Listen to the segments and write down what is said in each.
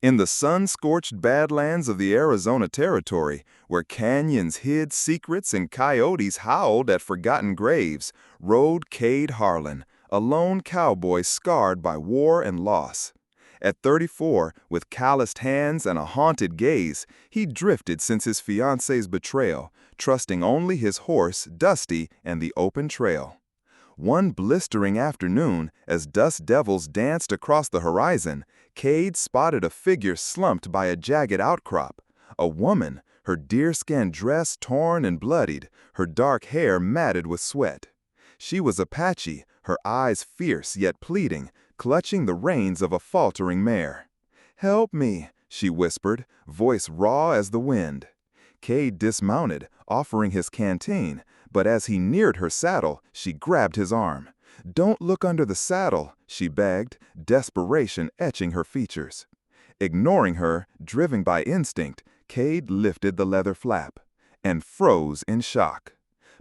In the sun-scorched badlands of the Arizona Territory, where canyons hid secrets and coyotes howled at forgotten graves, rode Cade Harlan, a lone cowboy scarred by war and loss. At 34, with calloused hands and a haunted gaze, he drifted since his fiancée's betrayal, trusting only his horse, Dusty, and the open trail. One blistering afternoon, as dust devils danced across the horizon, Cade spotted a figure slumped by a jagged outcrop. A woman, her deerskin dress torn and bloodied, her dark hair matted with sweat. She was Apache, her eyes fierce yet pleading, clutching the reins of a faltering mare. "Help me," she whispered, voice raw as the wind. Cade dismounted, offering his canteen, but as he neared her saddle, she grabbed his arm. "Don't look under the saddle," she begged, desperation etching her features. Ignoring her, driven by instinct, Cade lifted the leather flap and froze in shock.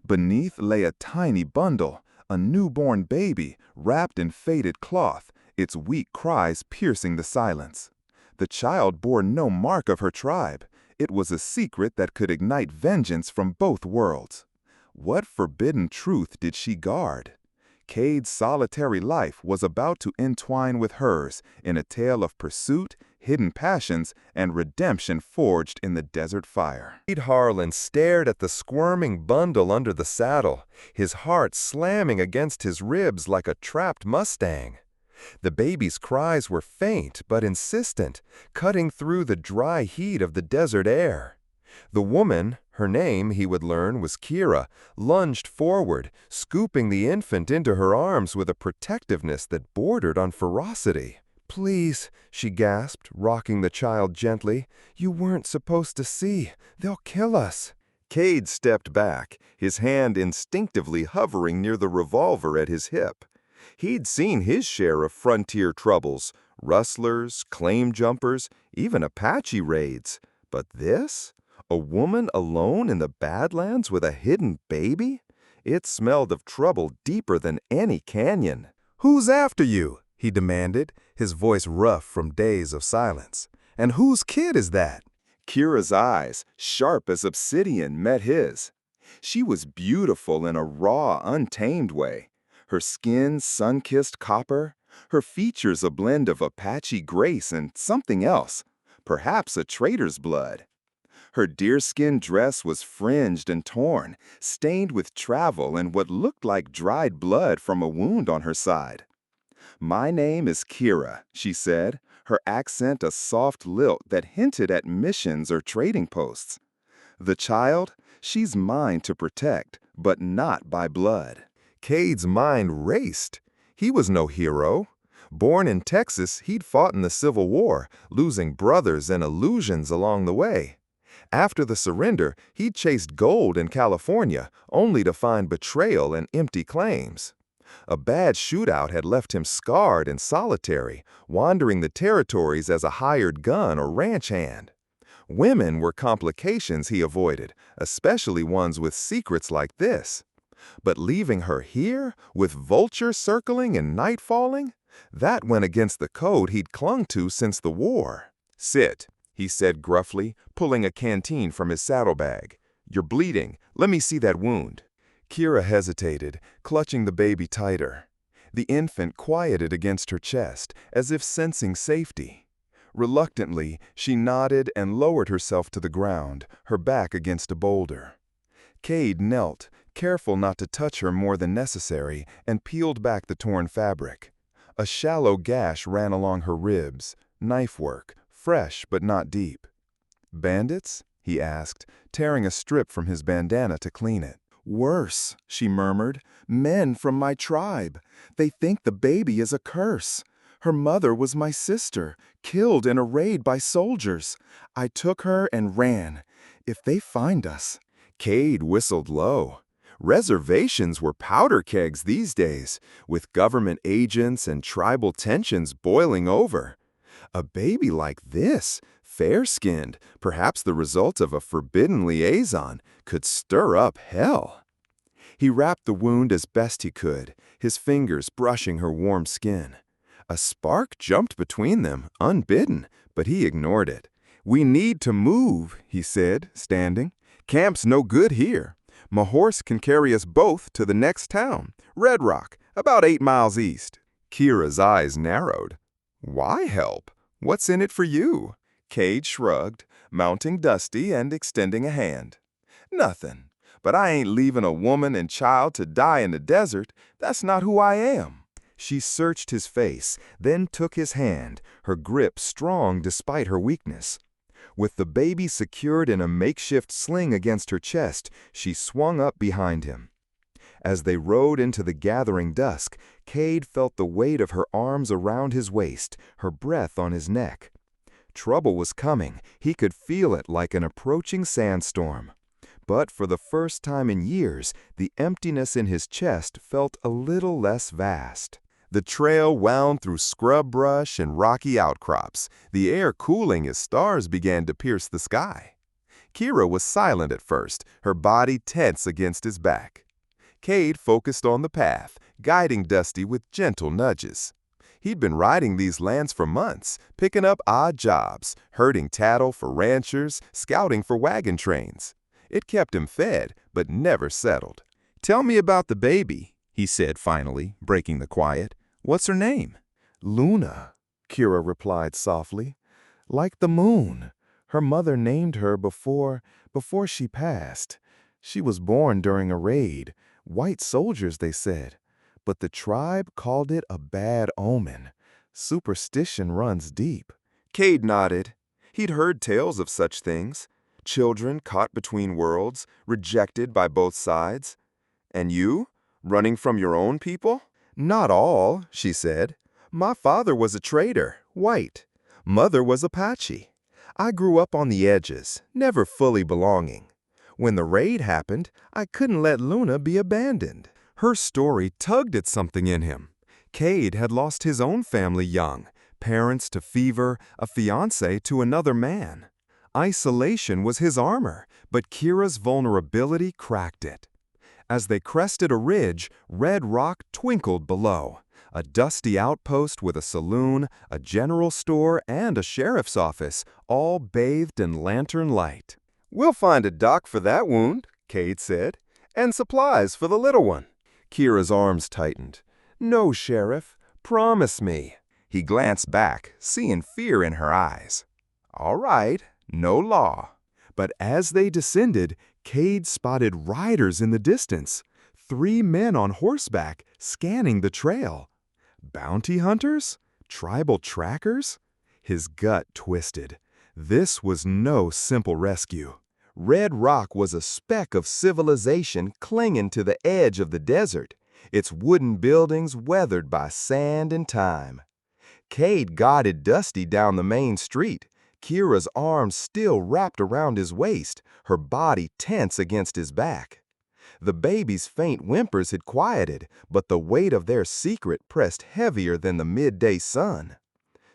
Beneath lay a tiny bundle, a newborn baby, wrapped in faded cloth, its weak cries piercing the silence. The child bore no mark of her tribe. It was a secret that could ignite vengeance from both worlds. What forbidden truth did she guard? Cade's solitary life was about to entwine with hers in a tale of pursuit, hidden passions, and redemption forged in the desert fire. Cade Harlan stared at the squirming bundle under the saddle, his heart slamming against his ribs like a trapped Mustang. The baby's cries were faint but insistent, cutting through the dry heat of the desert air. The woman, her name, he would learn, was Kira, lunged forward, scooping the infant into her arms with a protectiveness that bordered on ferocity. "Please," she gasped, rocking the child gently. "You weren't supposed to see. They'll kill us." Cade stepped back, his hand instinctively hovering near the revolver at his hip. He'd seen his share of frontier troubles, rustlers, claim jumpers, even Apache raids. But this? A woman alone in the Badlands with a hidden baby? It smelled of trouble deeper than any canyon. "Who's after you?" he demanded, his voice rough from days of silence. "And whose kid is that?" Kira's eyes, sharp as obsidian, met his. She was beautiful in a raw, untamed way. Her skin sun-kissed copper, her features a blend of Apache grace and something else, perhaps a trader's blood. Her deerskin dress was fringed and torn, stained with travel and what looked like dried blood from a wound on her side. "My name is Kira," she said, her accent a soft lilt that hinted at missions or trading posts. "The child, she's mine to protect, but not by blood." Cade's mind raced. He was no hero. Born in Texas, he'd fought in the Civil War, losing brothers and illusions along the way. After the surrender, he'd chased gold in California, only to find betrayal and empty claims. A bad shootout had left him scarred and solitary, wandering the territories as a hired gun or ranch hand. Women were complications he avoided, especially ones with secrets like this. But leaving her here, with vultures circling and night falling? That went against the code he'd clung to since the war. "Sit," he said gruffly, pulling a canteen from his saddlebag. "You're bleeding. Let me see that wound." Kira hesitated, clutching the baby tighter. The infant quieted against her chest, as if sensing safety. Reluctantly, she nodded and lowered herself to the ground, her back against a boulder. Cade knelt, careful not to touch her more than necessary, and peeled back the torn fabric. A shallow gash ran along her ribs, knife work, fresh but not deep. "Bandits?" he asked, tearing a strip from his bandana to clean it. "Worse," she murmured. "Men from my tribe. They think the baby is a curse. Her mother was my sister, killed in a raid by soldiers. I took her and ran. If they find us—" Cade whistled low. Reservations were powder kegs these days, with government agents and tribal tensions boiling over. A baby like this, fair-skinned, perhaps the result of a forbidden liaison, could stir up hell. He wrapped the wound as best he could, his fingers brushing her warm skin. A spark jumped between them, unbidden, but he ignored it. "We need to move," he said, standing. "Camp's no good here. My horse can carry us both to the next town, Red Rock, about 8 miles east." Kira's eyes narrowed. "Why help? What's in it for you?" Cade shrugged, mounting Dusty and extending a hand. "Nothing. But I ain't leaving a woman and child to die in the desert. That's not who I am." She searched his face, then took his hand, her grip strong despite her weakness. With the baby secured in a makeshift sling against her chest, she swung up behind him. As they rode into the gathering dusk, Cade felt the weight of her arms around his waist, her breath on his neck. Trouble was coming. He could feel it like an approaching sandstorm. But for the first time in years, the emptiness in his chest felt a little less vast. The trail wound through scrub brush and rocky outcrops, the air cooling as stars began to pierce the sky. Kira was silent at first, her body tense against his back. Cade focused on the path, guiding Dusty with gentle nudges. He'd been riding these lands for months, picking up odd jobs, herding cattle for ranchers, scouting for wagon trains. It kept him fed, but never settled. "Tell me about the baby," he said finally, breaking the quiet. "What's her name?" "Luna," Kira replied softly. "Like the moon. Her mother named her before she passed. She was born during a raid. White soldiers, they said. But the tribe called it a bad omen. Superstition runs deep." Cade nodded. He'd heard tales of such things. Children caught between worlds, rejected by both sides. "And you? Running from your own people?" "Not all," she said. "My father was a trader, white. Mother was Apache. I grew up on the edges, never fully belonging. When the raid happened, I couldn't let Luna be abandoned." Her story tugged at something in him. Cade had lost his own family young, parents to fever, a fiancé to another man. Isolation was his armor, but Kira's vulnerability cracked it. As they crested a ridge, Red Rock twinkled below. A dusty outpost with a saloon, a general store, and a sheriff's office, all bathed in lantern light. "We'll find a doc for that wound," Cade said, "and supplies for the little one." Kira's arms tightened. "No, Sheriff. Promise me." He glanced back, seeing fear in her eyes. "All right. No law." But as they descended, Cade spotted riders in the distance. 3 men on horseback, scanning the trail. Bounty hunters? Tribal trackers? His gut twisted. This was no simple rescue. Red Rock was a speck of civilization clinging to the edge of the desert, its wooden buildings weathered by sand and time. Cade guided Dusty down the main street, Kira's arms still wrapped around his waist, her body tense against his back. The baby's faint whimpers had quieted, but the weight of their secret pressed heavier than the midday sun.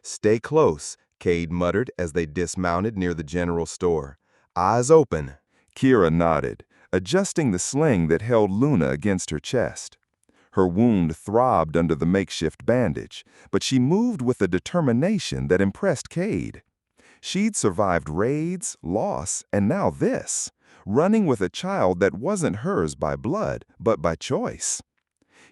"Stay close," Cade muttered as they dismounted near the general store. "Eyes open." Kira nodded, adjusting the sling that held Luna against her chest. Her wound throbbed under the makeshift bandage, but she moved with a determination that impressed Cade. She'd survived raids, loss, and now this, running with a child that wasn't hers by blood, but by choice.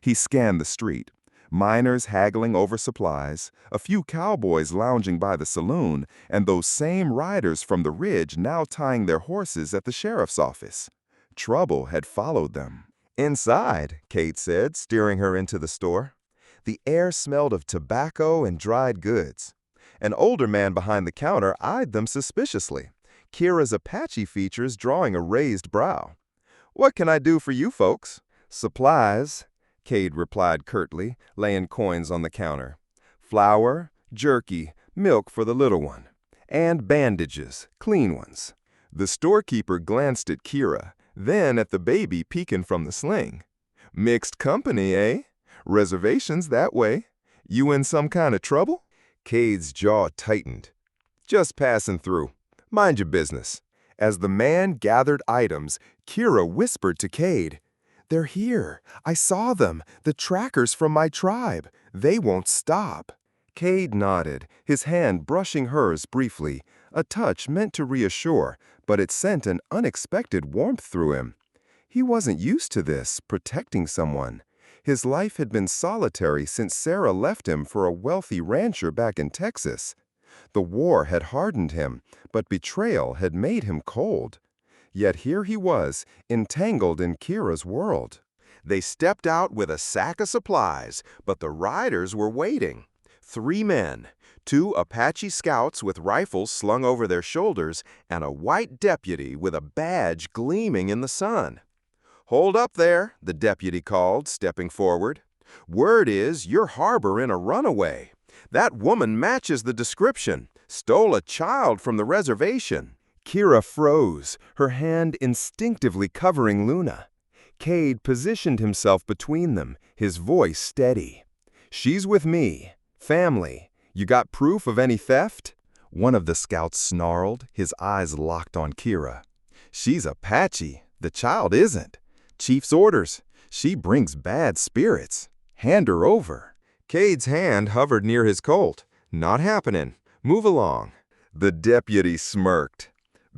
He scanned the street, miners haggling over supplies, a few cowboys lounging by the saloon, and those same riders from the ridge now tying their horses at the sheriff's office. Trouble had followed them. "Inside," Cade said, steering her into the store. The air smelled of tobacco and dried goods. An older man behind the counter eyed them suspiciously, Kira's Apache features drawing a raised brow. "What can I do for you folks?" "Supplies," Cade replied curtly, laying coins on the counter. "Flour, jerky, milk for the little one, and bandages, clean ones." The storekeeper glanced at Kira, then at the baby peeking from the sling. "Mixed company, eh? Reservations that way. You in some kind of trouble?" Cade's jaw tightened. "Just passing through. Mind your business." As the man gathered items, Kira whispered to Cade, "They're here. I saw them. The trackers from my tribe. They won't stop." Cade nodded, his hand brushing hers briefly, a touch meant to reassure, but it sent an unexpected warmth through him. He wasn't used to this, protecting someone. His life had been solitary since Sarah left him for a wealthy rancher back in Texas. The war had hardened him, but betrayal had made him cold. Yet here he was, entangled in Kira's world. They stepped out with a sack of supplies, but the riders were waiting. 3 men, 2 Apache scouts with rifles slung over their shoulders, and a white deputy with a badge gleaming in the sun. "Hold up there," the deputy called, stepping forward. "Word is you're harboring a runaway. That woman matches the description. Stole a child from the reservation." Kira froze, her hand instinctively covering Luna. Cade positioned himself between them, his voice steady. "She's with me. Family. You got proof of any theft?" One of the scouts snarled, his eyes locked on Kira. "She's Apache. The child isn't. Chief's orders. She brings bad spirits. Hand her over." Cade's hand hovered near his Colt. "Not happening. Move along." The deputy smirked.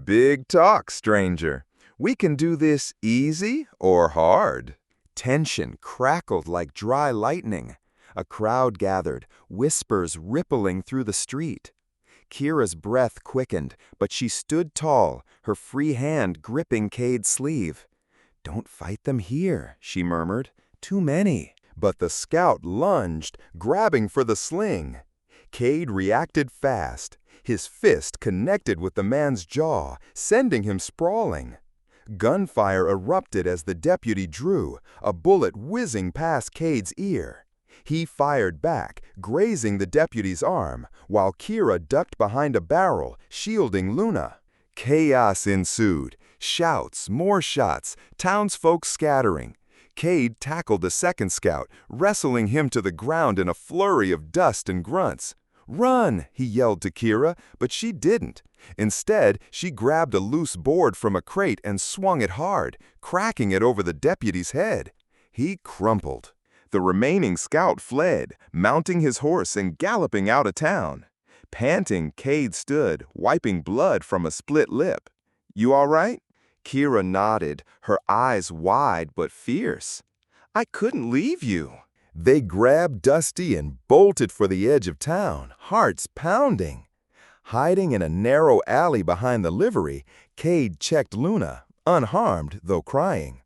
"Big talk, stranger. We can do this easy or hard." Tension crackled like dry lightning. A crowd gathered, whispers rippling through the street. Kira's breath quickened, but she stood tall, her free hand gripping Cade's sleeve. "Don't fight them here," she murmured. "Too many." But the scout lunged, grabbing for the sling. Cade reacted fast. His fist connected with the man's jaw, sending him sprawling. Gunfire erupted as the deputy drew, a bullet whizzing past Cade's ear. He fired back, grazing the deputy's arm, while Kira ducked behind a barrel, shielding Luna. Chaos ensued. Shouts, more shots, townsfolk scattering. Cade tackled the second scout, wrestling him to the ground in a flurry of dust and grunts. "Run!" he yelled to Kira, but she didn't. Instead, she grabbed a loose board from a crate and swung it hard, cracking it over the deputy's head. He crumpled. The remaining scout fled, mounting his horse and galloping out of town. Panting, Cade stood, wiping blood from a split lip. "You all right?" Kira nodded, her eyes wide but fierce. "I couldn't leave you." They grabbed Dusty and bolted for the edge of town, hearts pounding. Hiding in a narrow alley behind the livery, Cade checked Luna, unharmed though crying.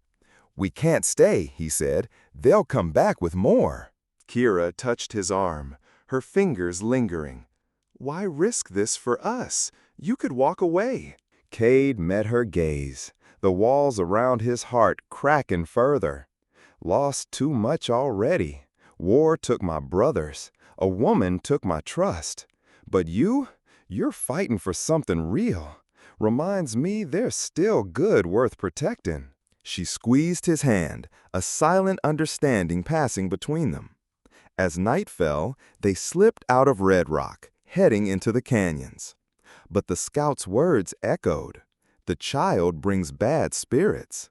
"We can't stay," he said. "They'll come back with more." Kira touched his arm, her fingers lingering. "Why risk this for us? You could walk away." Cade met her gaze, the walls around his heart cracking further. "Lost too much already. War took my brothers. A woman took my trust. But you're fighting for something real. Reminds me there's still good worth protecting." She squeezed his hand, a silent understanding passing between them. As night fell, they slipped out of Red Rock, heading into the canyons. But the scout's words echoed. The child brings bad spirits.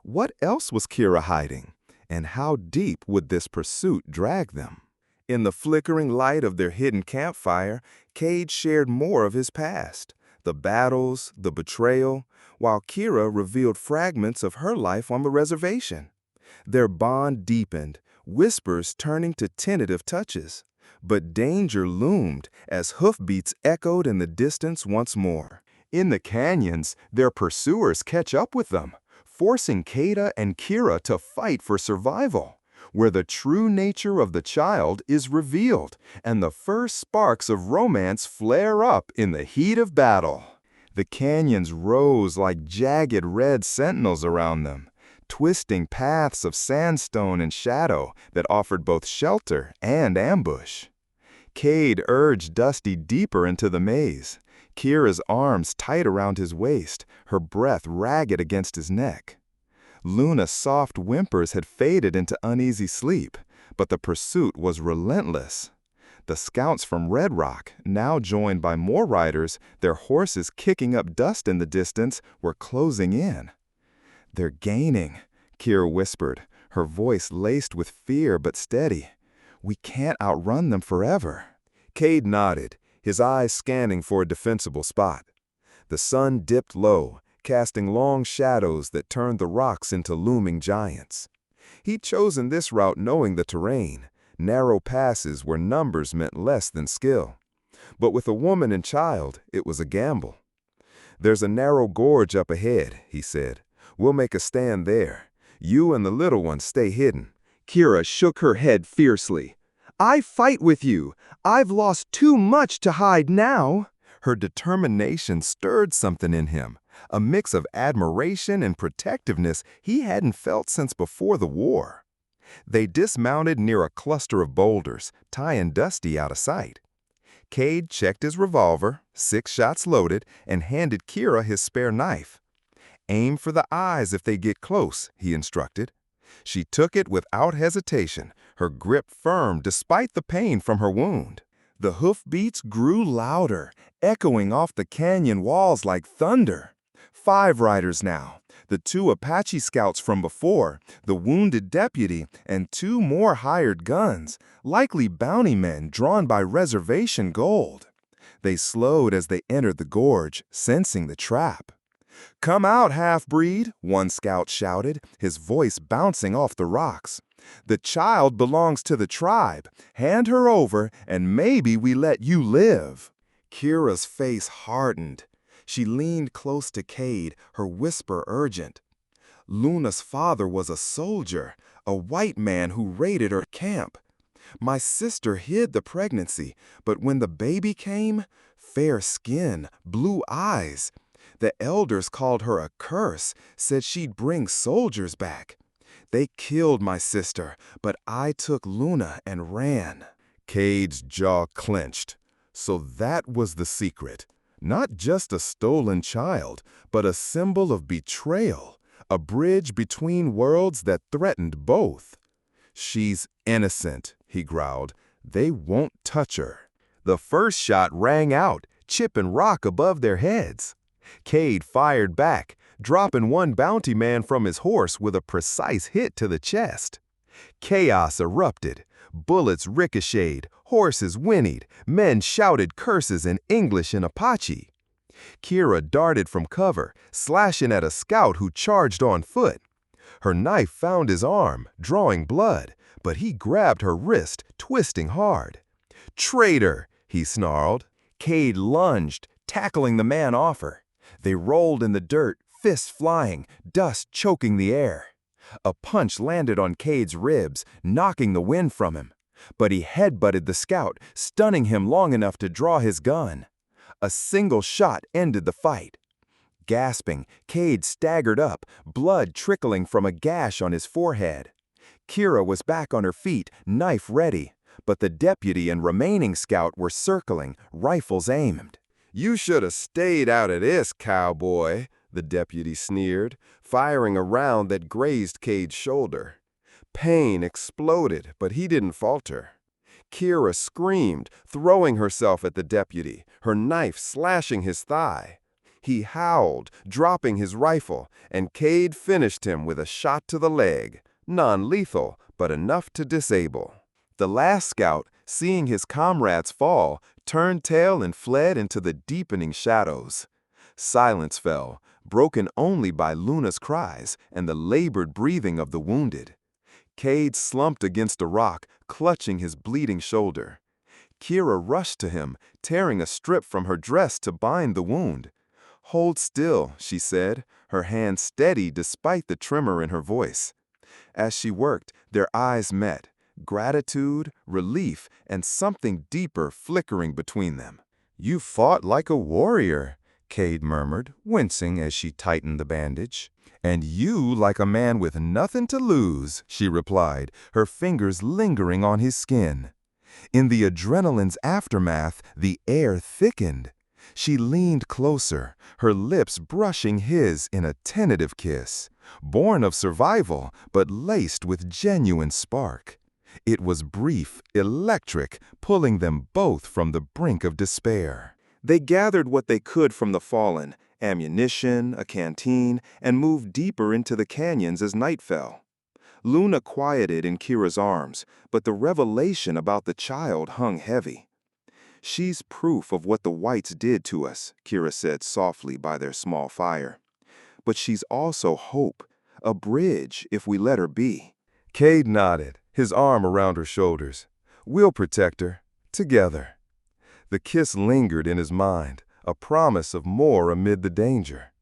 What else was Kira hiding? And how deep would this pursuit drag them? In the flickering light of their hidden campfire, Cade shared more of his past, the battles, the betrayal, while Kira revealed fragments of her life on the reservation. Their bond deepened, whispers turning to tentative touches. But danger loomed as hoofbeats echoed in the distance once more. In the canyons, their pursuers catch up with them, forcing Kada and Kira to fight for survival, where the true nature of the child is revealed and the first sparks of romance flare up in the heat of battle. The canyons rose like jagged red sentinels around them, twisting paths of sandstone and shadow that offered both shelter and ambush. Cade urged Dusty deeper into the maze, Kira's arms tight around his waist, her breath ragged against his neck. Luna's soft whimpers had faded into uneasy sleep, but the pursuit was relentless. The scouts from Red Rock, now joined by more riders, their horses kicking up dust in the distance, were closing in. "They're gaining," Kira whispered, her voice laced with fear but steady. "We can't outrun them forever." Cade nodded, his eyes scanning for a defensible spot. The sun dipped low, casting long shadows that turned the rocks into looming giants. He'd chosen this route knowing the terrain, narrow passes where numbers meant less than skill. But with a woman and child, it was a gamble. "There's a narrow gorge up ahead," he said. "We'll make a stand there. You and the little one stay hidden." Kira shook her head fiercely. "I fight with you. I've lost too much to hide now." Her determination stirred something in him, a mix of admiration and protectiveness he hadn't felt since before the war. They dismounted near a cluster of boulders, tying Dusty out of sight. Cade checked his revolver, 6 shots loaded, and handed Kira his spare knife. "Aim for the eyes if they get close," he instructed. She took it without hesitation, her grip firm despite the pain from her wound. The hoofbeats grew louder, echoing off the canyon walls like thunder. 5 riders now, the 2 Apache scouts from before, the wounded deputy, and 2 more hired guns, likely bounty men drawn by reservation gold. They slowed as they entered the gorge, sensing the trap. "Come out, half-breed," one scout shouted, his voice bouncing off the rocks. "The child belongs to the tribe. Hand her over, and maybe we let you live." Kira's face hardened. She leaned close to Cade, her whisper urgent. "Luna's father was a soldier, a white man who raided her camp. My sister hid the pregnancy, but when the baby came, fair skin, blue eyes. The elders called her a curse, said she'd bring soldiers back. They killed my sister, but I took Luna and ran." Cade's jaw clenched. So that was the secret. Not just a stolen child, but a symbol of betrayal, a bridge between worlds that threatened both. "She's innocent," he growled. "They won't touch her." The first shot rang out, chipping rock above their heads. Cade fired back, dropping one bounty man from his horse with a precise hit to the chest. Chaos erupted. Bullets ricocheted, horses whinnied, men shouted curses in English and Apache. Kira darted from cover, slashing at a scout who charged on foot. Her knife found his arm, drawing blood, but he grabbed her wrist, twisting hard. "Traitor!" he snarled. Cade lunged, tackling the man off her. They rolled in the dirt, fists flying, dust choking the air. A punch landed on Cade's ribs, knocking the wind from him. But he headbutted the scout, stunning him long enough to draw his gun. A single shot ended the fight. Gasping, Cade staggered up, blood trickling from a gash on his forehead. Kira was back on her feet, knife ready, but the deputy and remaining scout were circling, rifles aimed. "You should have stayed out of this, cowboy," the deputy sneered, firing a round that grazed Cade's shoulder. Pain exploded, but he didn't falter. Kira screamed, throwing herself at the deputy, her knife slashing his thigh. He howled, dropping his rifle, and Cade finished him with a shot to the leg, non-lethal, but enough to disable. The last scout, seeing his comrades fall, turned tail and fled into the deepening shadows. Silence fell, broken only by Luna's cries and the labored breathing of the wounded. Cade slumped against a rock, clutching his bleeding shoulder. Kira rushed to him, tearing a strip from her dress to bind the wound. "Hold still," she said, her hand steady despite the tremor in her voice. As she worked, their eyes met, gratitude, relief, and something deeper flickering between them. "You fought like a warrior," Cade murmured, wincing as she tightened the bandage. "And you like a man with nothing to lose," she replied, her fingers lingering on his skin. In the adrenaline's aftermath, the air thickened. She leaned closer, her lips brushing his in a tentative kiss, born of survival, but laced with genuine spark. It was brief, electric, pulling them both from the brink of despair. They gathered what they could from the fallen, ammunition, a canteen, and moved deeper into the canyons as night fell. Luna quieted in Kira's arms, but the revelation about the child hung heavy. She's proof of what the whites did to us, Kira said softly by their small fire. But she's also hope, a bridge if we let her be. Cade nodded, his arm around her shoulders. We'll protect her, together. The kiss lingered in his mind, a promise of more amid the danger.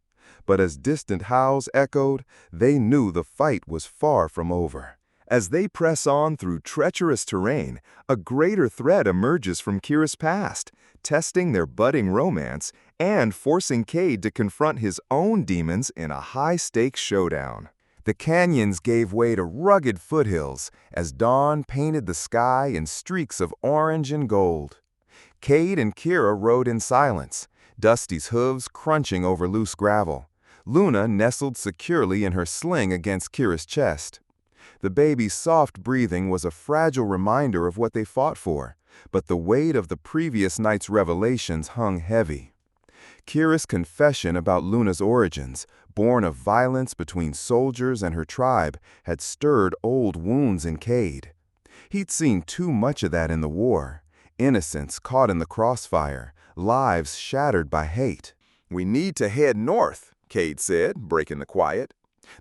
But as distant howls echoed, they knew the fight was far from over. As they press on through treacherous terrain, a greater threat emerges from Kira's past, testing their budding romance and forcing Cade to confront his own demons in a high-stakes showdown. The canyons gave way to rugged foothills as dawn painted the sky in streaks of orange and gold. Cade and Kira rode in silence, Dusty's hooves crunching over loose gravel. Luna nestled securely in her sling against Kira's chest. The baby's soft breathing was a fragile reminder of what they fought for, but the weight of the previous night's revelations hung heavy. Kira's confession about Luna's origins, born of violence between soldiers and her tribe, had stirred old wounds in Cade. He'd seen too much of that in the war. Innocents caught in the crossfire, lives shattered by hate. "We need to head north," Cade said, breaking the quiet.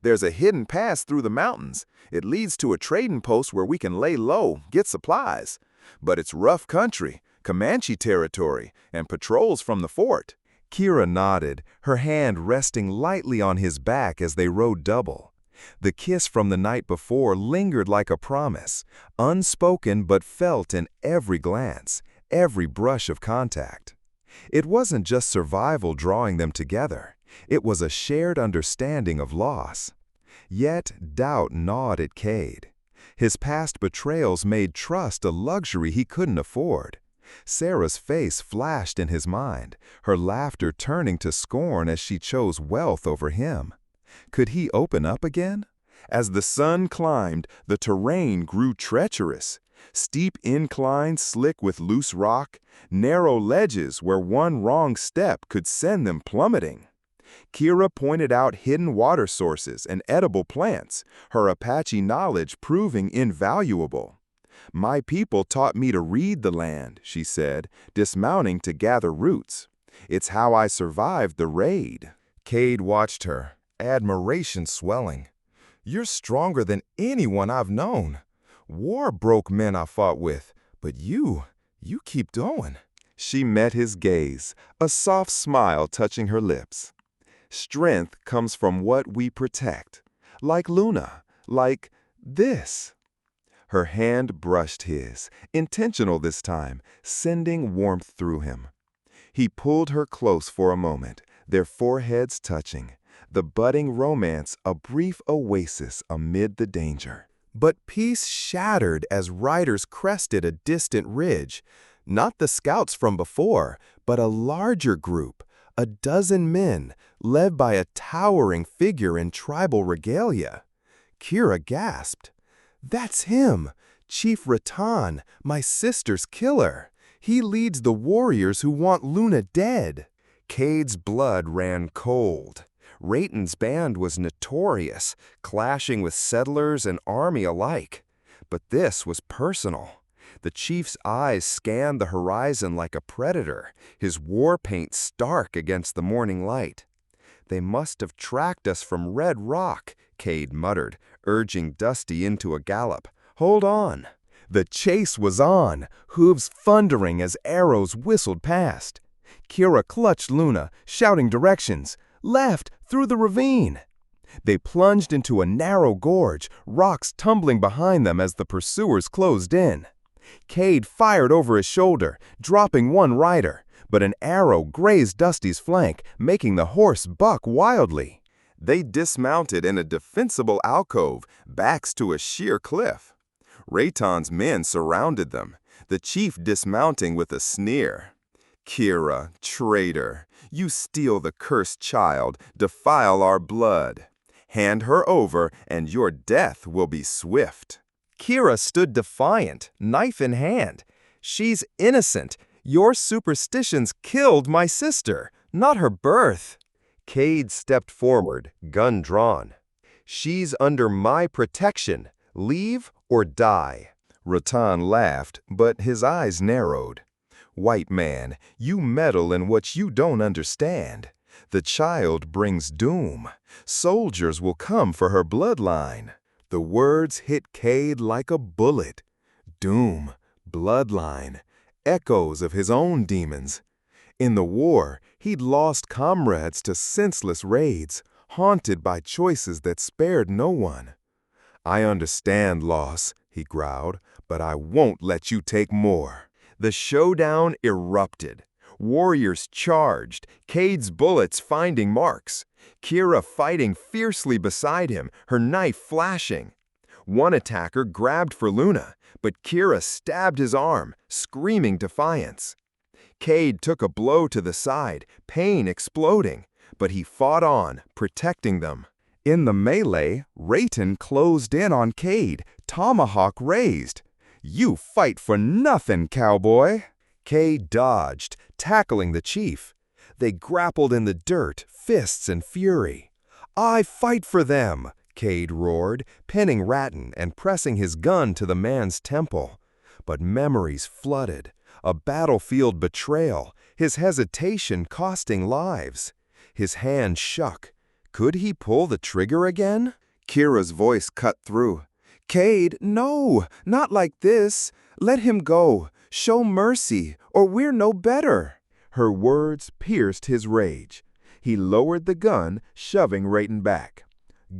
"There's a hidden pass through the mountains. It leads to a trading post where we can lay low, get supplies. But it's rough country, Comanche territory, and patrols from the fort." Kira nodded, her hand resting lightly on his back as they rode double. The kiss from the night before lingered like a promise, unspoken but felt in every glance, every brush of contact. It wasn't just survival drawing them together. It was a shared understanding of loss. Yet doubt gnawed at Cade. His past betrayals made trust a luxury he couldn't afford. Sarah's face flashed in his mind, her laughter turning to scorn as she chose wealth over him. Could he open up again? As the sun climbed, the terrain grew treacherous. Steep inclines slick with loose rock, narrow ledges where one wrong step could send them plummeting. Kira pointed out hidden water sources and edible plants, her Apache knowledge proving invaluable. "My people taught me to read the land," she said, dismounting to gather roots. "It's how I survived the raid." Cade watched her, admiration swelling. "You're stronger than anyone I've known. War broke men I fought with, but you keep going." She met his gaze, a soft smile touching her lips. "Strength comes from what we protect. Like Luna, like this." Her hand brushed his, intentional this time, sending warmth through him. He pulled her close for a moment, their foreheads touching, the budding romance a brief oasis amid the danger. But peace shattered as riders crested a distant ridge, not the scouts from before, but a larger group, a dozen men, led by a towering figure in tribal regalia. Kira gasped. "That's him, Chief Rattan, my sister's killer. He leads the warriors who want Luna dead." Cade's blood ran cold. Rayton's band was notorious, clashing with settlers and army alike. But this was personal. The chief's eyes scanned the horizon like a predator, his war paint stark against the morning light. "They must have tracked us from Red Rock," Cade muttered, urging Dusty into a gallop. "Hold on." The chase was on, hooves thundering as arrows whistled past. Kira clutched Luna, shouting directions. Left, through the ravine. They plunged into a narrow gorge, rocks tumbling behind them as the pursuers closed in. Cade fired over his shoulder, dropping one rider, but an arrow grazed Dusty's flank, making the horse buck wildly. They dismounted in a defensible alcove, backs to a sheer cliff. Rayton's men surrounded them, the chief dismounting with a sneer. "Kira, traitor, you steal the cursed child, defile our blood. Hand her over, and your death will be swift." Kira stood defiant, knife in hand. "She's innocent. Your superstitions killed my sister, not her birth." Cade stepped forward, gun drawn. "She's under my protection. Leave or die." Rattan laughed, but his eyes narrowed. "White man, you meddle in what you don't understand. The child brings doom. Soldiers will come for her bloodline." The words hit Cade like a bullet. Doom, bloodline, echoes of his own demons. In the war, he'd lost comrades to senseless raids, haunted by choices that spared no one. "I understand loss," he growled, "but I won't let you take more." The showdown erupted. Warriors charged, Cade's bullets finding marks. Kira fighting fiercely beside him, her knife flashing. One attacker grabbed for Luna, but Kira stabbed his arm, screaming defiance. Cade took a blow to the side, pain exploding, but he fought on, protecting them. In the melee, Rayton closed in on Cade, tomahawk raised. "You fight for nothing, cowboy!" Cade dodged, tackling the chief. They grappled in the dirt, fists and fury. "I fight for them!" Cade roared, pinning Ratton and pressing his gun to the man's temple. But memories flooded. A battlefield betrayal, his hesitation costing lives. His hand shook. Could he pull the trigger again? Kira's voice cut through. "Cade, no, not like this. Let him go. Show mercy, or we're no better." Her words pierced his rage. He lowered the gun, shoving Rayton back.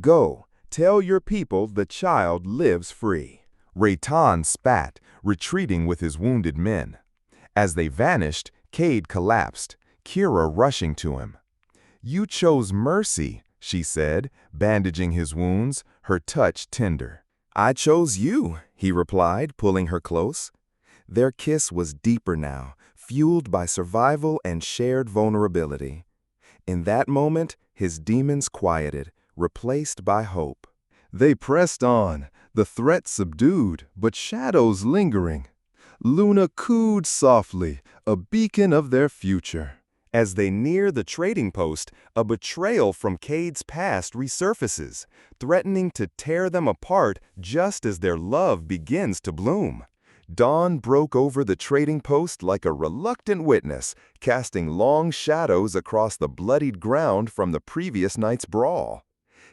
"Go, tell your people the child lives free." Rayton spat, retreating with his wounded men. As they vanished, Cade collapsed, Kira rushing to him. "You chose mercy," she said, bandaging his wounds, her touch tender. "I chose you," he replied, pulling her close. Their kiss was deeper now, fueled by survival and shared vulnerability. In that moment, his demons quieted, replaced by hope. They pressed on, the threat subdued, but shadows lingering. Luna cooed softly, a beacon of their future. As they near the trading post, a betrayal from Cade's past resurfaces, threatening to tear them apart just as their love begins to bloom. Dawn broke over the trading post like a reluctant witness, casting long shadows across the bloodied ground from the previous night's brawl.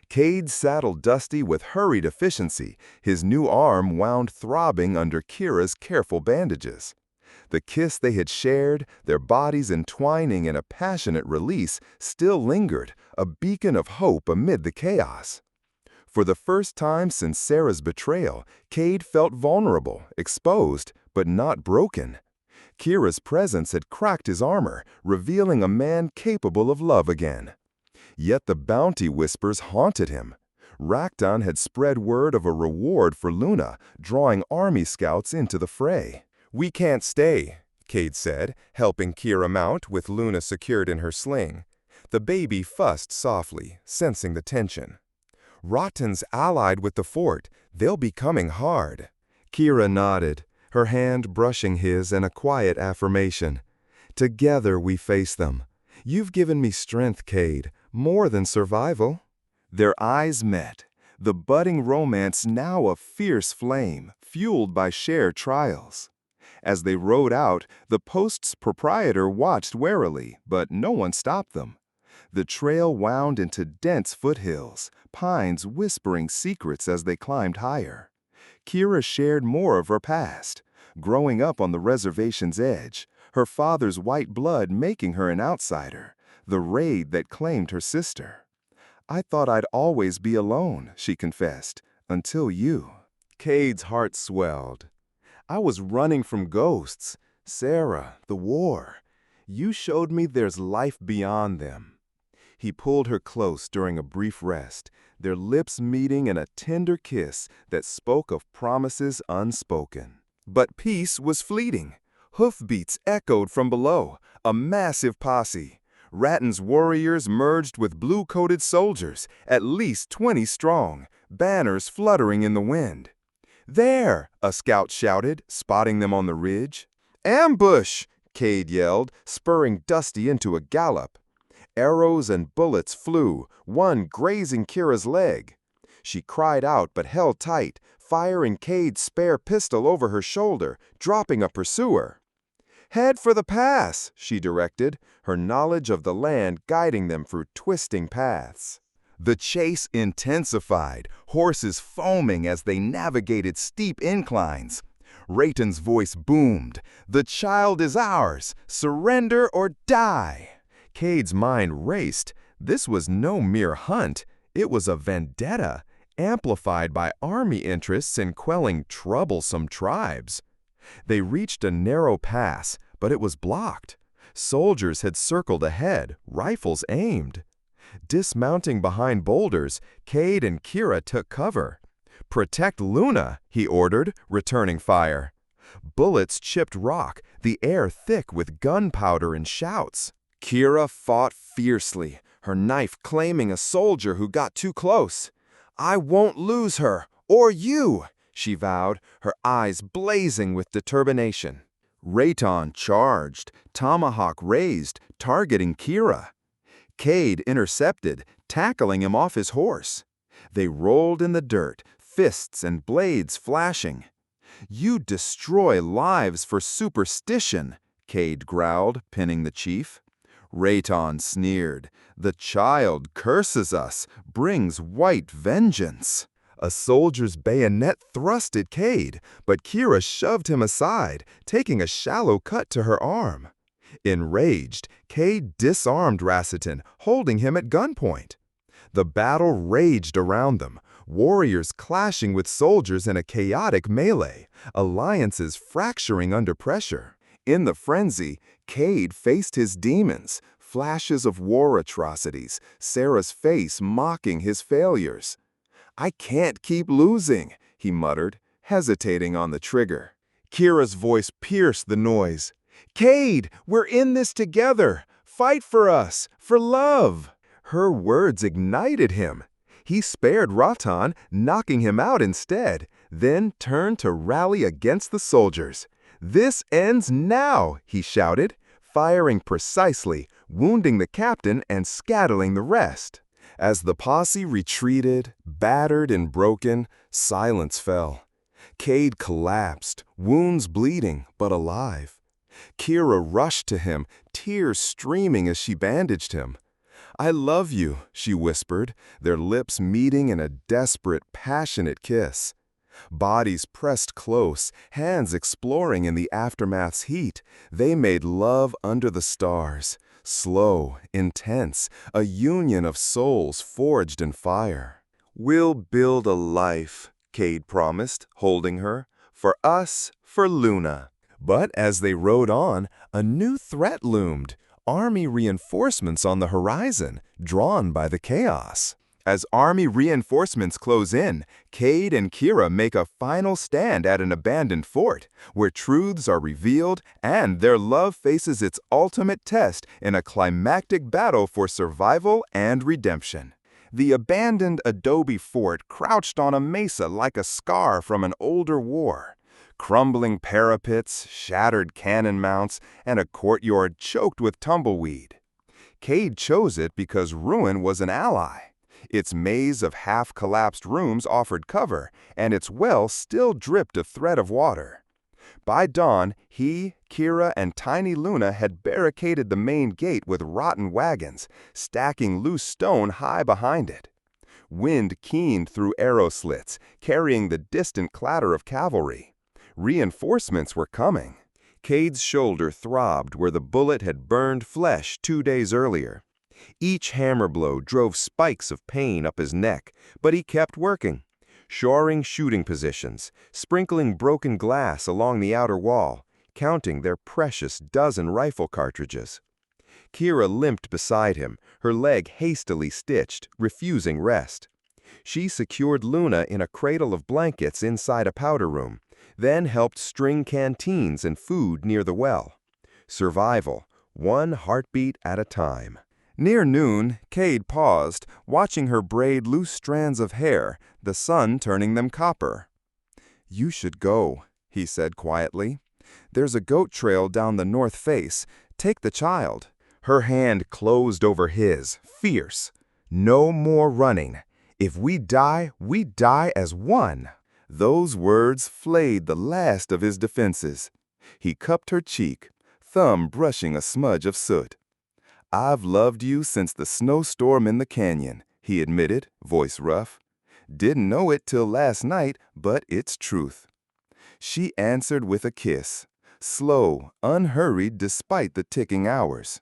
Cade saddled Dusty with hurried efficiency, his new arm wound throbbing under Kira's careful bandages. The kiss they had shared, their bodies entwining in a passionate release, still lingered, a beacon of hope amid the chaos. For the first time since Sarah's betrayal, Cade felt vulnerable, exposed, but not broken. Kira's presence had cracked his armor, revealing a man capable of love again. Yet the bounty whispers haunted him. Rakton had spread word of a reward for Luna, drawing army scouts into the fray. "We can't stay," Cade said, helping Kira mount with Luna secured in her sling. The baby fussed softly, sensing the tension. "Rotten's allied with the fort. They'll be coming hard." Kira nodded, her hand brushing his in a quiet affirmation. "Together we face them. You've given me strength, Cade, more than survival." Their eyes met, the budding romance now a fierce flame, fueled by shared trials. As they rode out, the post's proprietor watched warily, but no one stopped them. The trail wound into dense foothills, pines whispering secrets as they climbed higher. Kira shared more of her past, growing up on the reservation's edge, her father's white blood making her an outsider, the raid that claimed her sister. "I thought I'd always be alone," she confessed, "until you." Cade's heart swelled. "I was running from ghosts. Sarah, the war. You showed me there's life beyond them." He pulled her close during a brief rest, their lips meeting in a tender kiss that spoke of promises unspoken. But peace was fleeting. Hoofbeats echoed from below, a massive posse. Ratton's warriors merged with blue-coated soldiers, at least 20 strong, banners fluttering in the wind. "There!" a scout shouted, spotting them on the ridge. "Ambush!" Cade yelled, spurring Dusty into a gallop. Arrows and bullets flew, one grazing Kira's leg. She cried out but held tight, firing Cade's spare pistol over her shoulder, dropping a pursuer. "Head for the pass," she directed, her knowledge of the land guiding them through twisting paths. The chase intensified, horses foaming as they navigated steep inclines. Rayton's voice boomed, "The child is ours! Surrender or die!" Cade's mind raced. This was no mere hunt. It was a vendetta, amplified by army interests in quelling troublesome tribes. They reached a narrow pass, but it was blocked. Soldiers had circled ahead, rifles aimed. Dismounting behind boulders, Cade and Kira took cover. "Protect Luna," he ordered, returning fire. Bullets chipped rock, the air thick with gunpowder and shouts. Kira fought fiercely, her knife claiming a soldier who got too close. "I won't lose her, or you," she vowed, her eyes blazing with determination. Rayton charged, tomahawk raised, targeting Kira. Cade intercepted, tackling him off his horse. They rolled in the dirt, fists and blades flashing. "You destroy lives for superstition," Cade growled, pinning the chief. Rayton sneered, "The child curses us, brings white vengeance." A soldier's bayonet thrust at Cade, but Kira shoved him aside, taking a shallow cut to her arm. Enraged, Cade disarmed Rassiton, holding him at gunpoint. The battle raged around them, warriors clashing with soldiers in a chaotic melee, alliances fracturing under pressure. In the frenzy, Cade faced his demons, flashes of war atrocities, Sarah's face mocking his failures. "I can't keep losing," he muttered, hesitating on the trigger. Kira's voice pierced the noise. "Cade, we're in this together! Fight for us, for love!" Her words ignited him. He spared Ratan, knocking him out instead, then turned to rally against the soldiers. "This ends now," he shouted, firing precisely, wounding the captain and scattling the rest. As the posse retreated, battered and broken, silence fell. Cade collapsed, wounds bleeding, but alive. Kira rushed to him, tears streaming as she bandaged him. "I love you," she whispered, their lips meeting in a desperate, passionate kiss. Bodies pressed close, hands exploring in the aftermath's heat, they made love under the stars. Slow, intense, a union of souls forged in fire. "We'll build a life," Cade promised, holding her. "For us, for Luna." But as they rode on, a new threat loomed. Army reinforcements on the horizon, drawn by the chaos. As army reinforcements close in, Cade and Kira make a final stand at an abandoned fort, where truths are revealed and their love faces its ultimate test in a climactic battle for survival and redemption. The abandoned adobe fort crouched on a mesa like a scar from an older war. Crumbling parapets, shattered cannon mounts, and a courtyard choked with tumbleweed. Cade chose it because ruin was an ally. Its maze of half-collapsed rooms offered cover, and its well still dripped a thread of water. By dawn, he, Kira, and tiny Luna had barricaded the main gate with rotten wagons, stacking loose stone high behind it. Wind keened through arrow slits, carrying the distant clatter of cavalry. Reinforcements were coming. Cade's shoulder throbbed where the bullet had burned flesh 2 days earlier. Each hammer blow drove spikes of pain up his neck, but he kept working, shoring shooting positions, sprinkling broken glass along the outer wall, counting their precious dozen rifle cartridges. Kira limped beside him, her leg hastily stitched, refusing rest. She secured Luna in a cradle of blankets inside a powder room, then helped string canteens and food near the well. Survival, one heartbeat at a time. Near noon, Cade paused, watching her braid loose strands of hair, the sun turning them copper. "You should go," he said quietly. "There's a goat trail down the north face. Take the child." Her hand closed over his, fierce. "No more running. If we die as one." Those words flayed the last of his defenses. He cupped her cheek. thumb brushing a smudge of soot. "I've loved you since the snowstorm in the canyon," he admitted, voice rough. "Didn't know it till last night, but it's truth." She answered with a kiss, slow, unhurried despite the ticking hours.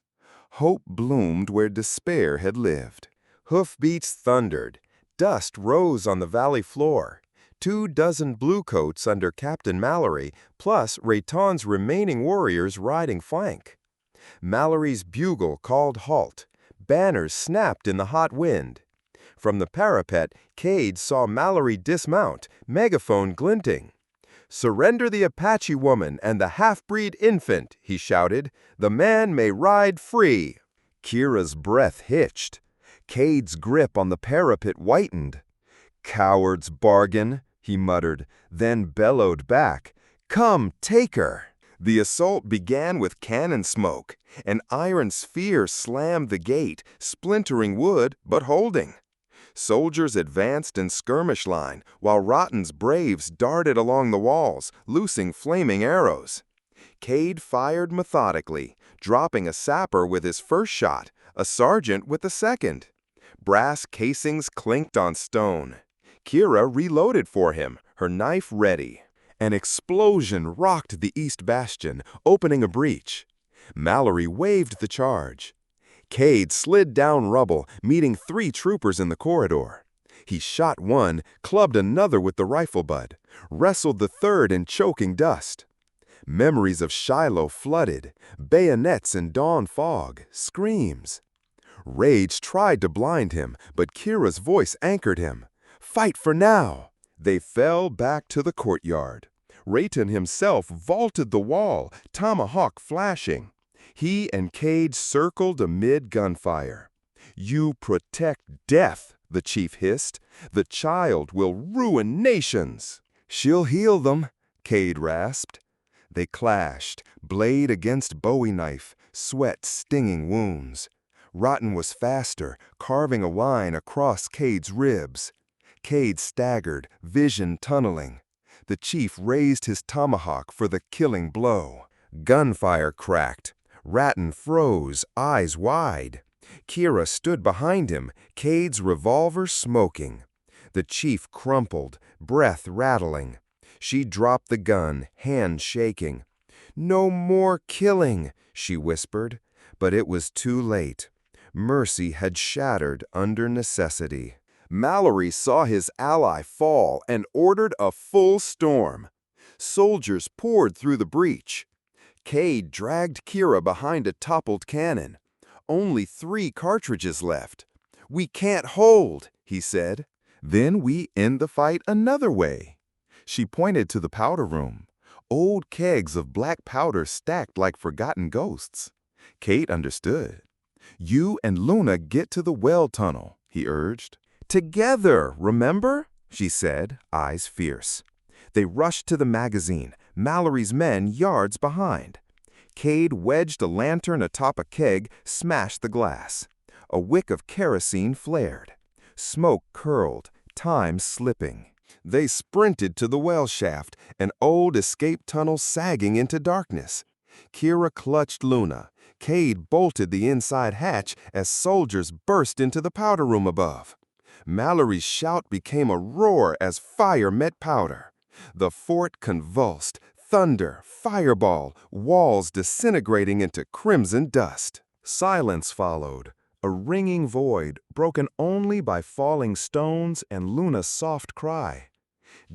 Hope bloomed where despair had lived. Hoofbeats thundered. Dust rose on the valley floor. 24 bluecoats under Captain Mallory, plus Rayton's remaining warriors riding flank. Mallory's bugle called halt. Banners snapped in the hot wind. From the parapet, Cade saw Mallory dismount, megaphone glinting. "Surrender the Apache woman and the half-breed infant," he shouted. "The man may ride free." Kira's breath hitched. Cade's grip on the parapet whitened. "Coward's bargain," he muttered, then bellowed back, "Come, take her." The assault began with cannon smoke. An iron sphere slammed the gate, splintering wood but holding. Soldiers advanced in skirmish line, while Rotten's braves darted along the walls, loosing flaming arrows. Cade fired methodically, dropping a sapper with his first shot, a sergeant with the second. Brass casings clinked on stone. Kira reloaded for him, her knife ready. An explosion rocked the east bastion, opening a breach. Mallory waved the charge. Cade slid down rubble, meeting 3 troopers in the corridor. He shot one, clubbed another with the rifle butt, wrestled the third in choking dust. Memories of Shiloh flooded, bayonets in dawn fog, screams. Rage tried to blind him, but Kira's voice anchored him. "Fight for now!" They fell back to the courtyard. Rayton himself vaulted the wall, tomahawk flashing. He and Cade circled amid gunfire. "You protect death," the chief hissed. "The child will ruin nations." "She'll heal them," Cade rasped. They clashed, blade against bowie knife, sweat stinging wounds. Rotten was faster, carving a line across Cade's ribs. Cade staggered, vision tunneling. The chief raised his tomahawk for the killing blow. Gunfire cracked. Ratton froze, eyes wide. Kira stood behind him, Cade's revolver smoking. The chief crumpled, breath rattling. She dropped the gun, hand shaking. "No more killing," she whispered, but it was too late. Mercy had shattered under necessity. Mallory saw his ally fall and ordered a full storm. Soldiers poured through the breach. Cade dragged Kira behind a toppled cannon. "Only 3 cartridges left." "We can't hold," he said. "Then we end the fight another way." She pointed to the powder room. Old kegs of black powder stacked like forgotten ghosts. Cade understood. "You and Luna get to the well tunnel," he urged. "Together, remember?" she said, eyes fierce. They rushed to the magazine, Mallory's men yards behind. Cade wedged a lantern atop a keg, smashed the glass. A wick of kerosene flared. Smoke curled, time slipping. They sprinted to the well shaft, an old escape tunnel sagging into darkness. Kira clutched Luna. Cade bolted the inside hatch as soldiers burst into the powder room above. Mallory's shout became a roar as fire met powder. The fort convulsed, thunder, fireball, walls disintegrating into crimson dust. Silence followed, a ringing void broken only by falling stones and Luna's soft cry.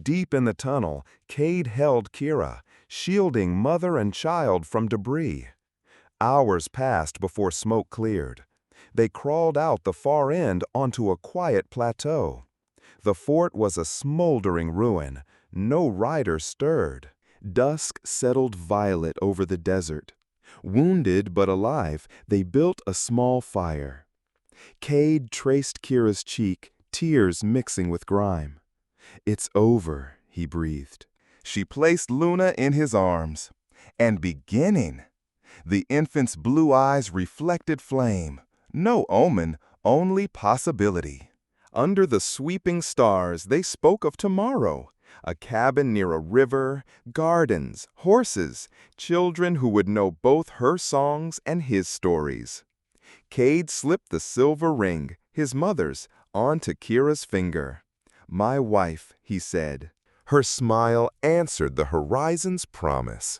Deep in the tunnel, Cade held Kira, shielding mother and child from debris. Hours passed before smoke cleared. They crawled out the far end onto a quiet plateau. The fort was a smoldering ruin. No rider stirred. Dusk settled violet over the desert. Wounded but alive, they built a small fire. Cade traced Kira's cheek, tears mixing with grime. "It's over," he breathed. She placed Luna in his arms. "And beginning." The infant's blue eyes reflected flame. No omen, only possibility. Under the sweeping stars, they spoke of tomorrow, A cabin near a river, gardens, horses, children who would know both her songs and his stories. Cade slipped the silver ring, his mother's, onto Kira's finger. "My wife," he said. Her smile answered the horizon's promise.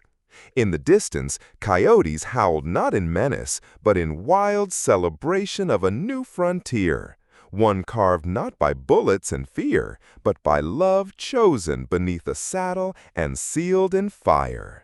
In the distance, coyotes howled not in menace, but in wild celebration of a new frontier, one carved not by bullets and fear, but by love chosen beneath a saddle and sealed in fire.